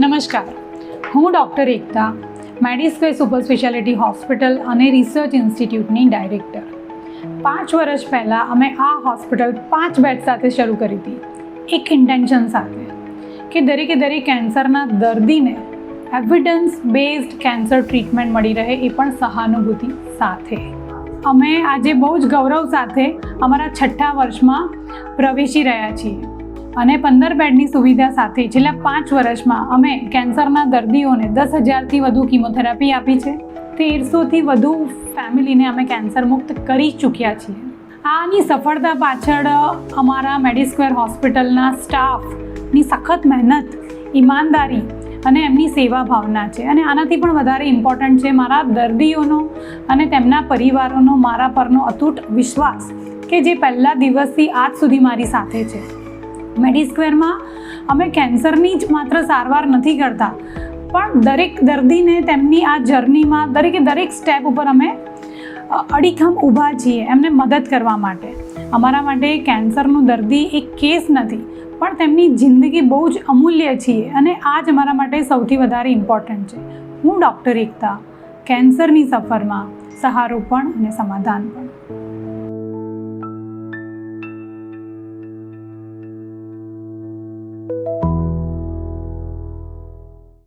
નમસ્કાર, હું ડૉક્ટર એકતા, મેડિસ્ક્વેર super speciality hospital અને રિસર્ચ ઇન્સ્ટિટ્યૂટની ડાયરેક્ટર. 5 વર્ષ પહેલાં અમે આ હોસ્પિટલ 5 બેડ સાથે શરૂ કરી હતી, એક ઇન્ટેન્શન સાથે કે દરેક કેન્સરના દર્દીને એવિડન્સ બેઝડ કેન્સર ટ્રીટમેન્ટ મળી રહે, એ પણ સહાનુભૂતિ સાથે. અમે આજે બહુ જ ગૌરવ સાથે અમારા 6થા વર્ષમાં પ્રવેશી રહ્યા છીએ અને 15 બેડની સુવિધા સાથે છેલ્લા 5 વર્ષમાં અમે કેન્સરના દર્દીઓને 10,000થી વધુ કીમોથેરાપી આપી છે. 1300થી વધુ ફેમિલીને અમે કેન્સર મુક્ત કરી ચૂક્યા છીએ. આની સફળતા પાછળ અમારા મેડિસ્ક્વેર હોસ્પિટલના સ્ટાફની સખત મહેનત, ઈમાનદારી અને એમની સેવા ભાવના છે. અને આનાથી પણ વધારે ઇમ્પોર્ટન્ટ છે મારા દર્દીઓનો અને તેમના પરિવારોનો મારા પરનો અતૂટ વિશ્વાસ કે જે પહેલા દિવસથી આજ સુધી મારી સાથે છે. મેડિસ્ક્વેરમાં અમે કેન્સરની જ માત્ર સારવાર નથી કરતા, પણ દરેક દર્દીને તેમની આ જર્નીમાં દરેક સ્ટેપ ઉપર અમે અડીખમ ઊભા છીએ એમને મદદ કરવા માટે. અમારા માટે કેન્સરનું દર્દી એક કેસ નથી, પણ તેમની જિંદગી બહુ જ અમૂલ્ય છીએ અને આ જ અમારા માટે સૌથી વધારે ઇમ્પોર્ટન્ટ છે. હું ડૉક્ટર એકતા, કેન્સરની સફરમાં સહારો પણ અને સમાધાન પણ.